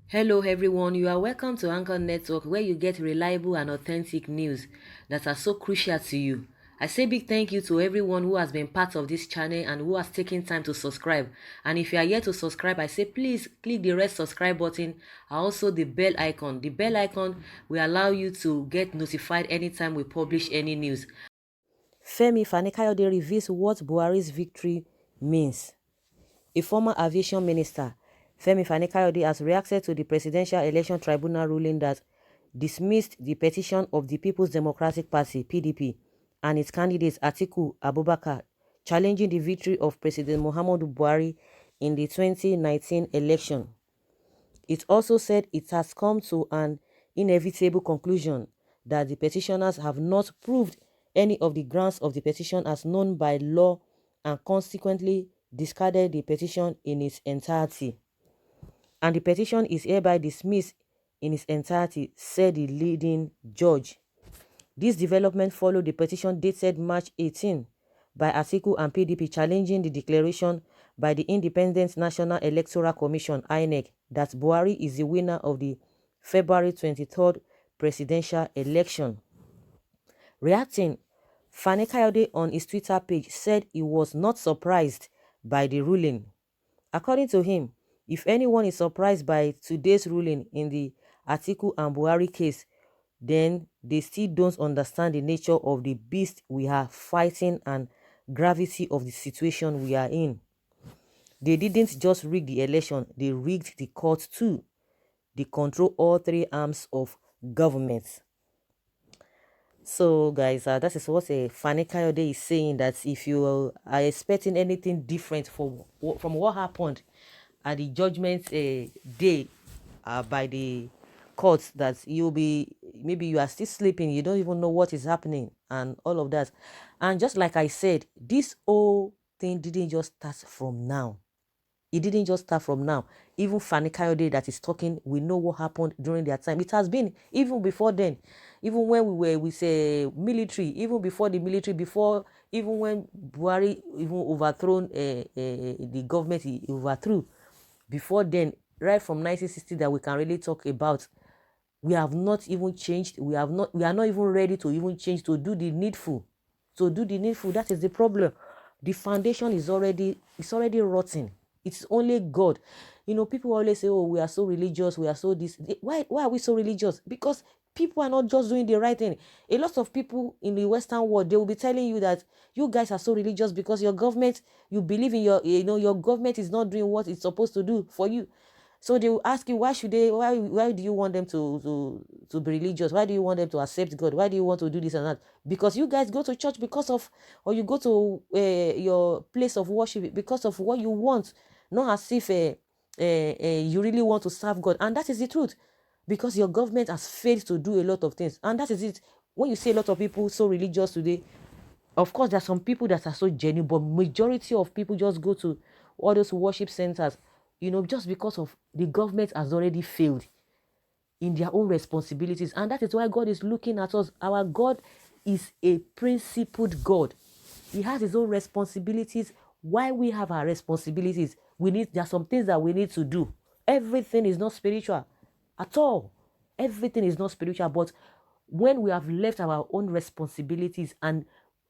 Hello, everyone. You are welcome to Anchor Network, where you get reliable and authentic news that are so crucial to you. I say big thank you to everyone who has been part of this channel and who has taken time to subscribe. And if you are yet to subscribe, I say please click the red subscribe button and also the bell icon. The bell icon will allow you to get notified anytime we publish any news. Femi Fani-Kayode reveals what Buhari's victory means. A former aviation minister, Femi Fani-Kayode, has reacted to the Presidential Election Tribunal ruling that dismissed the petition of the People's Democratic Party (PDP) and its candidate Atiku Abubakar, challenging the victory of President Muhammadu Buhari in the 2019 election. It also said it has come to an inevitable conclusion that the petitioners have not proved any of the grounds of the petition as known by law and consequently discarded the petition in its entirety. And the petition is hereby dismissed in its entirety, said the leading judge. This development followed the petition dated March 18 by Atiku and PDP challenging the declaration by the Independent National Electoral Commission (INEC) that Buhari is the winner of the February 23rd presidential election. Reacting, Fani-Kayode on his Twitter page said he was not surprised by the ruling. According to him, if anyone is surprised by today's ruling in the Atiku and Buhari case, then they still don't understand the nature of the beast we are fighting and gravity of the situation we are in. They didn't just rig the election, they rigged the court too. They control all three arms of government. So guys, that is what Fani-Kayode is saying, that if you are expecting anything different from what happened at the judgment day by the courts, that maybe you are still sleeping, you don't even know what is happening and all of that. And just like I said, this whole thing didn't just start from now. It didn't just start from now. Even Fani-Kayode that is talking, we know what happened during their time. It has been even before then. Even when we were with military, even before the military, even when Buhari even overthrown the government he overthrew. Before then, right from 1960 that we can really talk about, we have not even changed. We are not even ready to even change, to do the needful. That is the problem. The foundation is already rotten. It's only God. You know, people always say, oh, we are so religious, we are so this. Why are we so religious? Because people are not just doing the right thing. A lot of people in the Western world, they will be telling you that you guys are so religious because your government, you believe in your government is not doing what it's supposed to do for you. So they will ask you, why do you want them to be religious? Why do you want them to accept God? Why do you want to do this and that? Because you guys go to church or you go to your place of worship because of what you want, not as if you really want to serve God. And that is the truth, because your government has failed to do a lot of things. And that is it. When you see a lot of people so religious today, of course, there are some people that are so genuine, but majority of people just go to all those worship centers, just because of the government has already failed in their own responsibilities. And that is why God is looking at us. Our God is a principled God. He has his own responsibilities. Why we have our responsibilities, there are some things that we need to do. Everything is not spiritual at all. Everything is not spiritual. But when we have left our own responsibilities and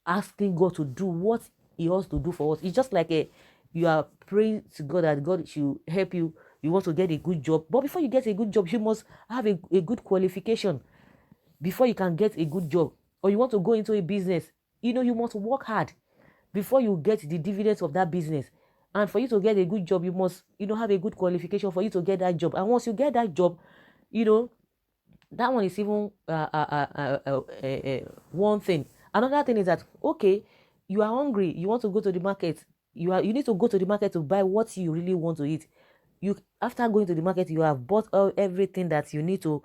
asking God to do what he wants to do for us, it's just like you are praying to God that God should help you. You want to get a good job, but before you get a good job, you must have a good qualification before you can get a good job. Or you want to go into a business, you must work hard before you get the dividends of that business. And for you to get a good job, you must have a good qualification for you to get that job. And once you get that job, that one is even one thing. Another thing is that, okay, you are hungry, you want to go to the market, you need to go to the market to buy what you really want to eat. After going to the market, you have bought everything that you need to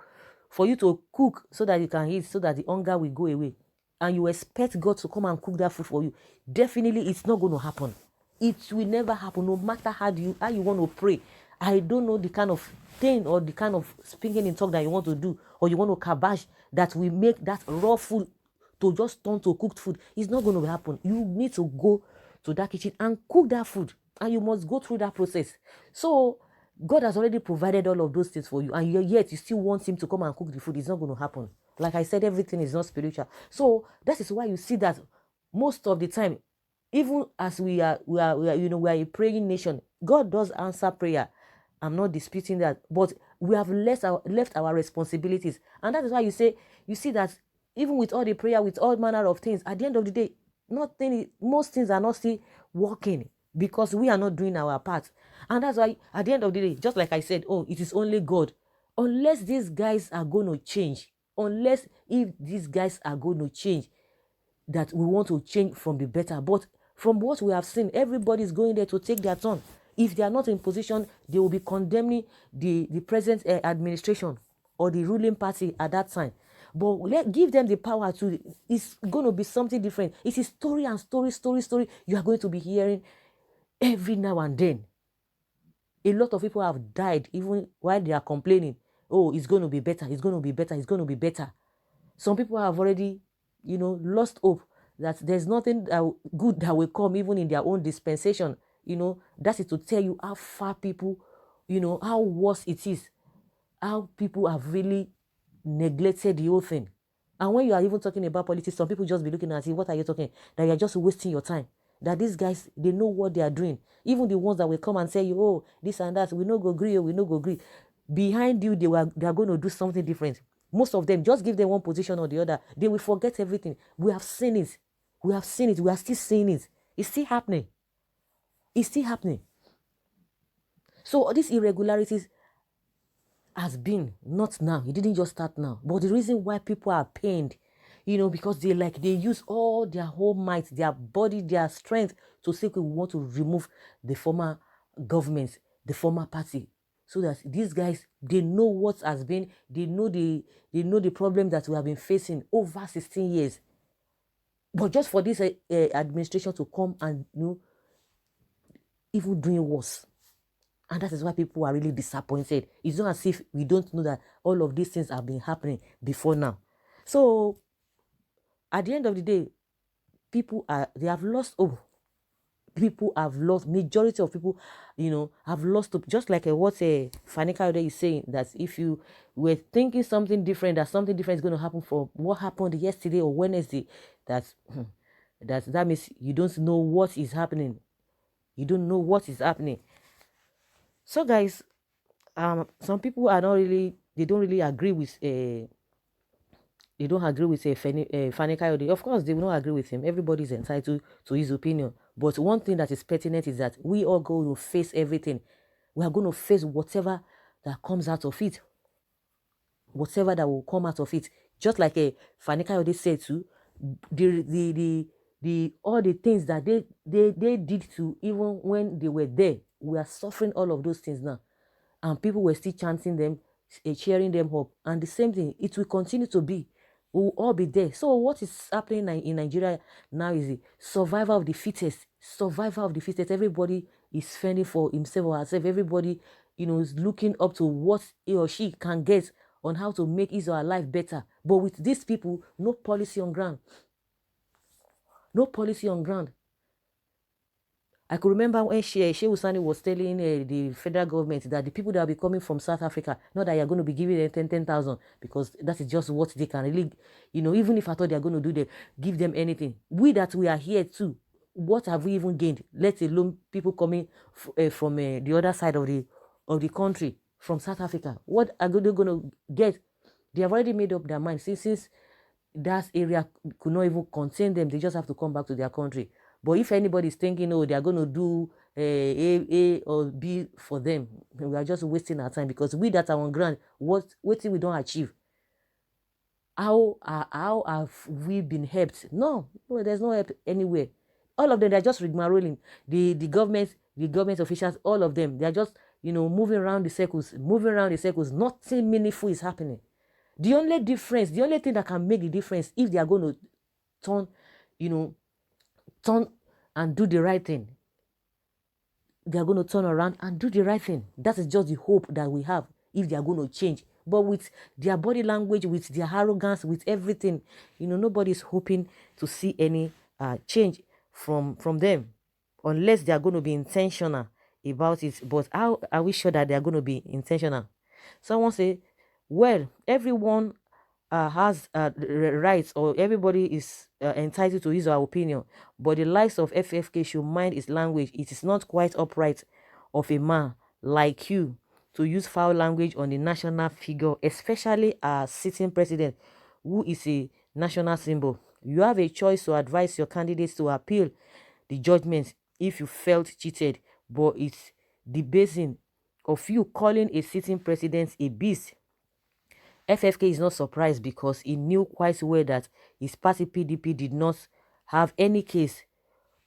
for you to cook so that you can eat, so that the hunger will go away. And you expect God to come and cook that food for you. Definitely it's not going to happen. It will never happen, no matter how you want to pray. I don't know the kind of thing or the kind of speaking in talk that you want to do, or you want to kabash that will make that raw food to just turn to cooked food, it's not going to happen. You need to go to that kitchen and cook that food, and you must go through that process. So God has already provided all of those things for you, and yet you still want him to come and cook the food. It's not going to happen. Like I said, everything is not spiritual. So that is why you see that most of the time, even as we are a praying nation, God does answer prayer. I'm not disputing that, but we have left our responsibilities, and that is why you see that even with all the prayer, with all manner of things, at the end of the day, most things are not still working because we are not doing our part. And that's why at the end of the day, just like I said, oh, it is only God. Unless these guys are going to change, unless if these guys are going to change, that we want to change from the better. But from what we have seen, everybody is going there to take their turn. If they are not in position, they will be condemning the present administration or the ruling party at that time. But give them the power to, it's going to be something different. It is story and story you are going to be hearing every now and then. A lot of people have died even while they are complaining. Oh, it's going to be better, it's going to be better, it's going to be better. Some people have already, lost hope that there's nothing good that will come even in their own dispensation. That is to tell you how far people, how worse it is, how people have really neglected the whole thing. And when you are even talking about politics, some people just be looking at you, what are you talking? That you're just wasting your time. That these guys, they know what they are doing. Even the ones that will come and say, oh, this and that, we no go agree, we no go agree. Behind you, they are going to do something different. Most of them, just give them one position or the other. They will forget everything. We have seen it. We have seen it. We are still seeing it. It's still happening. It's still happening. So these irregularities has been, not now. It didn't just start now. But the reason why people are pained, because they use all their whole might, their body, their strength to say we want to remove the former government, the former party. So that these guys, they know what has been, they know the problem that we have been facing over 16 years. But just for this administration to come and even doing worse. And that is why people are really disappointed. It's not as if we don't know that all of these things have been happening before now. So at the end of the day, they have lost hope. People have lost, majority of people, have lost hope. Just like what Fani Kayode is saying, that if you were thinking something different, that something different is going to happen from what happened yesterday or Wednesday, that means you don't know what is happening. You don't know what is happening. So guys, some people are not really, they don't really agree with they don't agree with Fani Kayode. Of course, they will not agree with him. Everybody is entitled to his opinion. But one thing that is pertinent is that we are going to face everything. We are going to face whatever that comes out of it. Whatever that will come out of it. Just like Fani Kayode said too, the all the things that they did to, even when they were there, we are suffering all of those things now. And people were still chanting them, cheering them up. And the same thing, it will continue to be. We will all be there. So what is happening in Nigeria now is the survival of the fittest. Survival of the fittest. Everybody is fending for himself or herself. Everybody, is looking up to what he or she can get on how to make his or her life better. But with these people, no policy on ground. No policy on ground. I could remember when Shehu Sani was telling the federal government that the people that will be coming from South Africa, not that you're going to be giving them 10,000, because that is just what they can really, even if I thought they're going to give them anything. We that we are here too, what have we even gained? Let alone people coming from the other side of the country, from South Africa. What are they going to get? They have already made up their mind. Since that area could not even contain them, they just have to come back to their country. But if anybody is thinking, oh, they are going to do A or B for them, we are just wasting our time, because we that are on ground, what till we don't achieve? How have we been helped? No, there's no help anywhere. All of them, they're just rigmaroling. The government officials, all of them, they're just, moving around the circles. Nothing meaningful is happening. The only thing that can make the difference, if they are going to turn and do the right thing, they are going to turn around and do the right thing. That is just the hope that we have. if they are going to change. But with their body language, with their arrogance, with everything, nobody's hoping to see any change from them, unless they are going to be intentional about it. But how are we sure that they are going to be intentional? Someone say, well, everyone has rights, or everybody is entitled to his or her opinion, but the likes of FFK should mind his language. It is not quite upright of a man like you to use foul language on the national figure, especially a sitting president who is a national symbol. You have a choice to advise your candidates to appeal the judgment if you felt cheated, but it's the basin of you calling a sitting president a beast. FFK is not surprised because he knew quite well that his party PDP did not have any case,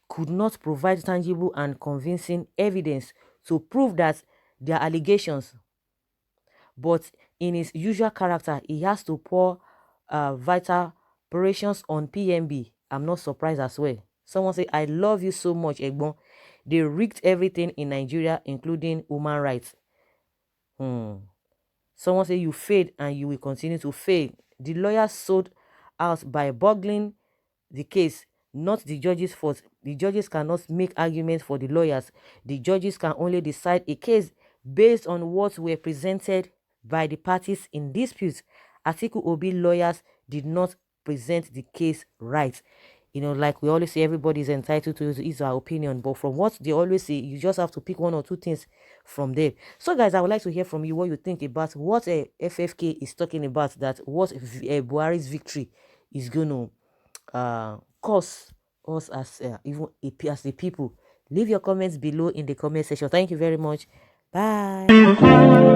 could not provide tangible and convincing evidence to prove that their allegations. But in his usual character, he has to pour vital operations on PMB. I'm not surprised as well. Someone say, I love you so much, Egbon. They rigged everything in Nigeria, including human rights. Someone say, you failed and you will continue to fail. The lawyers sold out by boggling the case, not the judge's fault. The judges cannot make arguments for the lawyers. The judges can only decide a case based on what were presented by the parties in dispute. Atiku Obi lawyers did not present the case right. Like we always say, everybody is entitled to his or her opinion, but from what they always say, you just have to pick one or two things from there. So guys, I would like to hear from you what you think about what FFK is talking about, that what Buhari's victory is going to cause us as even as the people. Leave your comments below in the comment section. Thank you very much. Bye.